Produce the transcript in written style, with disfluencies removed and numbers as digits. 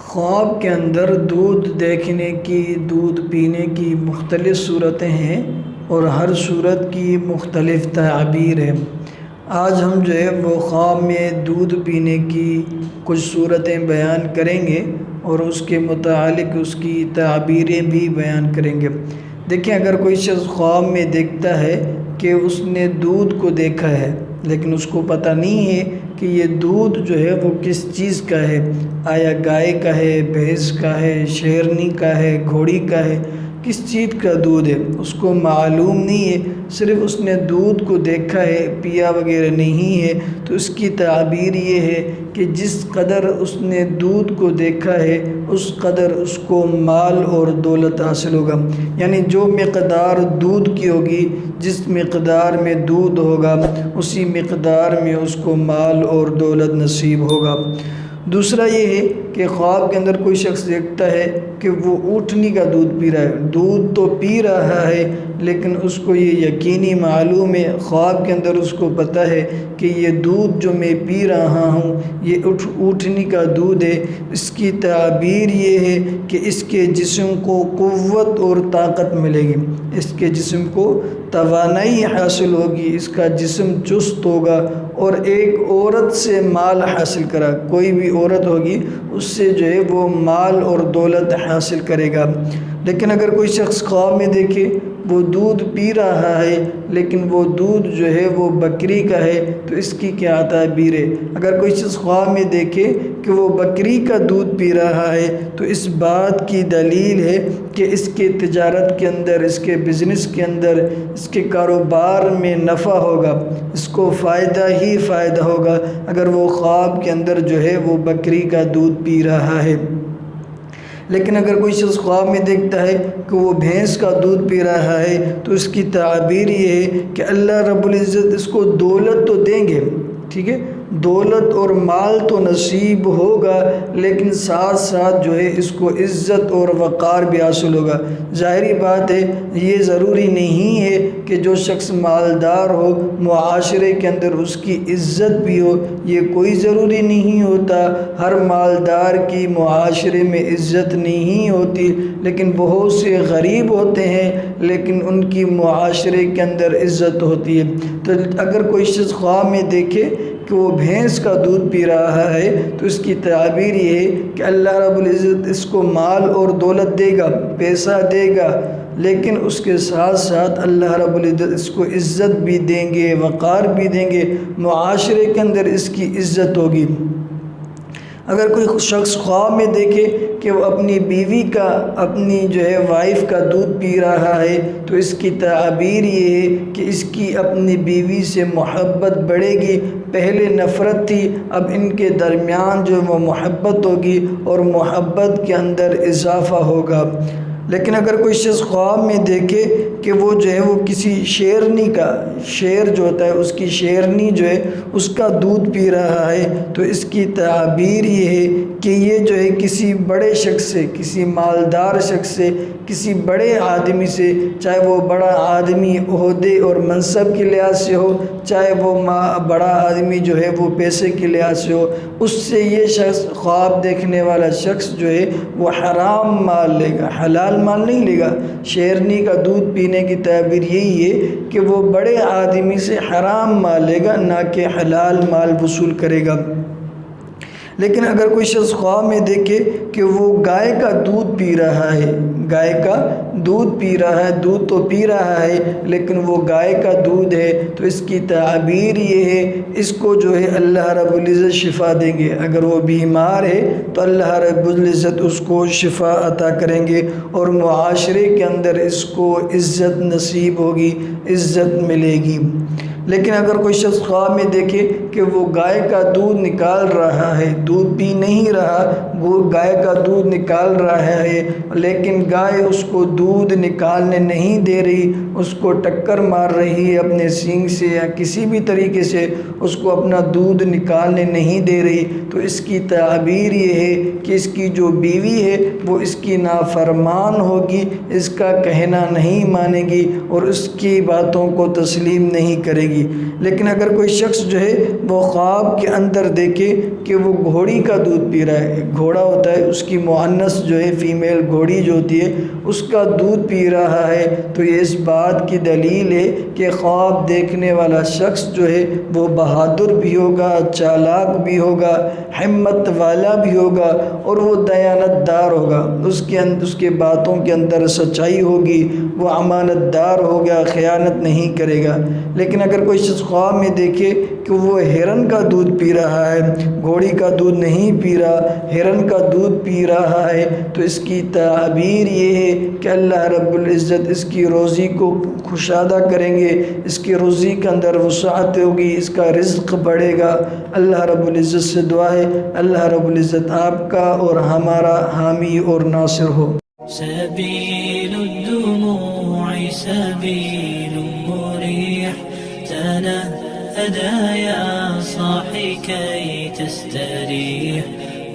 خواب کے اندر دودھ دیکھنے کی، دودھ پینے کی مختلف صورتیں ہیں اور ہر صورت کی مختلف تعبیر ہے۔ آج ہم وہ خواب میں دودھ پینے کی کچھ صورتیں بیان کریں گے اور اس کے متعلق اس کی تعبیریں بھی بیان کریں گے۔ دیکھیں، اگر کوئی شخص خواب میں دیکھتا ہے کہ اس نے دودھ کو دیکھا ہے لیکن اس کو پتہ نہیں ہے کہ یہ دودھ وہ کس چیز کا ہے، آیا گائے کا ہے، بھینس کا ہے، شیرنی کا ہے، گھوڑی کا ہے، کس چیز کا دودھ ہے اس کو معلوم نہیں ہے، صرف اس نے دودھ کو دیکھا ہے، پیا وغیرہ نہیں ہے، تو اس کی تعبیر یہ ہے کہ جس قدر اس نے دودھ کو دیکھا ہے اس قدر اس کو مال اور دولت حاصل ہوگا۔ یعنی جو مقدار دودھ کی ہوگی، جس مقدار میں دودھ ہوگا اسی مقدار میں اس کو مال اور دولت نصیب ہوگا۔ دوسرا یہ ہے کہ خواب کے اندر کوئی شخص دیکھتا ہے کہ وہ اونٹنی کا دودھ پی رہا ہے، دودھ تو پی رہا ہے لیکن اس کو یہ یقینی معلوم ہے، خواب کے اندر اس کو پتہ ہے کہ یہ دودھ جو میں پی رہا ہوں یہ اونٹنی کا دودھ ہے۔ اس کی تعبیر یہ ہے کہ اس کے جسم کو قوت اور طاقت ملے گی، اس کے جسم کو توانائی حاصل ہوگی، اس کا جسم چست ہوگا اور ایک عورت سے مال حاصل کرا، کوئی بھی عورت ہوگی اس سے وہ مال اور دولت حاصل کرے گا۔ لیکن اگر کوئی شخص خواب میں دیکھے وہ دودھ پی رہا ہے لیکن وہ دودھ وہ بکری کا ہے تو اس کی کیا تعبیر ہے؟ اگر کوئی شخص خواب میں دیکھے کہ وہ بکری کا دودھ پی رہا ہے تو اس بات کی دلیل ہے کہ اس کے تجارت کے اندر، اس کے بزنس کے اندر، اس کے کاروبار میں نفع ہوگا، اس کو فائدہ ہی فائدہ ہوگا اگر وہ خواب کے اندر وہ بکری کا دودھ پی رہا ہے۔ لیکن اگر کوئی شخص خواب میں دیکھتا ہے کہ وہ بھینس کا دودھ پی رہا ہے تو اس کی تعبیر یہ ہے کہ اللہ رب العزت اس کو دولت تو دیں گے، ٹھیک ہے، دولت اور مال تو نصیب ہوگا لیکن ساتھ ساتھ اس کو عزت اور وقار بھی حاصل ہوگا۔ ظاہری بات ہے، یہ ضروری نہیں ہے کہ جو شخص مالدار ہو معاشرے کے اندر اس کی عزت بھی ہو، یہ کوئی ضروری نہیں ہوتا۔ ہر مالدار کی معاشرے میں عزت نہیں ہوتی، لیکن بہت سے غریب ہوتے ہیں لیکن ان کی معاشرے کے اندر عزت ہوتی ہے۔ تو اگر کوئی شخص خواب میں دیکھے کہ وہ بھینس کا دودھ پی رہا ہے تو اس کی تعبیر یہ ہے کہ اللہ رب العزت اس کو مال اور دولت دے گا، پیسہ دے گا، لیکن اس کے ساتھ ساتھ اللہ رب العزت اس کو عزت بھی دیں گے، وقار بھی دیں گے، معاشرے کے اندر اس کی عزت ہوگی۔ اگر کوئی شخص خواب میں دیکھے کہ وہ اپنی بیوی کا، اپنی وائف کا دودھ پی رہا ہے تو اس کی تعبیر یہ ہے کہ اس کی اپنی بیوی سے محبت بڑھے گی، پہلے نفرت تھی، اب ان کے درمیان وہ محبت ہوگی اور محبت کے اندر اضافہ ہوگا۔ لیکن اگر کوئی شخص خواب میں دیکھے کہ وہ وہ کسی شیرنی کا، شیر ہوتا ہے اس کی شیرنی اس کا دودھ پی رہا ہے تو اس کی تعبیر یہ ہے کہ یہ کسی بڑے شخص سے، کسی مالدار شخص سے، کسی بڑے آدمی سے، چاہے وہ بڑا آدمی عہدے اور منصب کے لحاظ سے ہو، چاہے وہ بڑا آدمی وہ پیسے کے لحاظ سے ہو، اس سے یہ شخص، خواب دیکھنے والا شخص وہ حرام مال لے گا، حلال مال نہیں لے گا۔ شیرنی کا دودھ پینے کی تعبیر یہی ہے کہ وہ بڑے آدمی سے حرام مال لے گا، نہ کہ حلال مال وصول کرے گا۔ لیکن اگر کوئی شخص خواب میں دیکھے کہ وہ گائے کا دودھ پی رہا ہے، گائے کا دودھ پی رہا ہے، دودھ تو پی رہا ہے لیکن وہ گائے کا دودھ ہے تو اس کی تعبیر یہ ہے اس کو اللہ رب العزت شفا دیں گے۔ اگر وہ بیمار ہے تو اللہ رب العزت اس کو شفا عطا کریں گے اور معاشرے کے اندر اس کو عزت نصیب ہوگی، عزت ملے گی۔ لیکن اگر کوئی شخص خواب میں دیکھے کہ وہ گائے کا دودھ نکال رہا ہے، دودھ پی نہیں رہا، وہ گائے کا دودھ نکال رہا ہے لیکن گائے اس کو دودھ نکالنے نہیں دے رہی، اس کو ٹکر مار رہی ہے اپنے سینگ سے یا کسی بھی طریقے سے اس کو اپنا دودھ نکالنے نہیں دے رہی، تو اس کی تعبیر یہ ہے کہ اس کی جو بیوی ہے وہ اس کی نافرمان ہوگی، اس کا کہنا نہیں مانے گی اور اس کی باتوں کو تسلیم نہیں کرے گی۔ گی۔ لیکن اگر کوئی شخص جو ہے وہ خواب کے اندر دیکھے کہ وہ گھوڑی کا دودھ پی رہا ہے، گھوڑا ہوتا ہے اس کی مؤنث جو ہے فیمیل گھوڑی جو ہوتی ہے اس کا دودھ پی رہا ہے، تو یہ اس بات کی دلیل ہے کہ خواب دیکھنے والا شخص جو ہے وہ بہادر بھی ہوگا، چالاک بھی ہوگا، ہمت والا بھی ہوگا اور وہ دیانت دار ہوگا، اس کے باتوں کے اندر سچائی ہوگی، وہ امانت دار ہوگا، خیانت نہیں کرے گا۔ لیکن اگر کوئی شخص خواب میں دیکھے کہ وہ ہرن کا دودھ پی رہا ہے، گھوڑی کا دودھ نہیں پی رہا، ہرن کا دودھ پی رہا ہے، تو اس کی تعبیر یہ ہے کہ اللہ رب العزت اس کی روزی کو کشادہ کریں گے، اس کی روزی کے اندر وسعت ہوگی، اس کا رزق بڑھے گا۔ اللہ رب العزت سے دعا ہے اللہ رب العزت آپ کا اور ہمارا حامی اور ناصر ہو۔ سبيل الدموع سبيل مريح تنهدى يا صاحي كي تستريح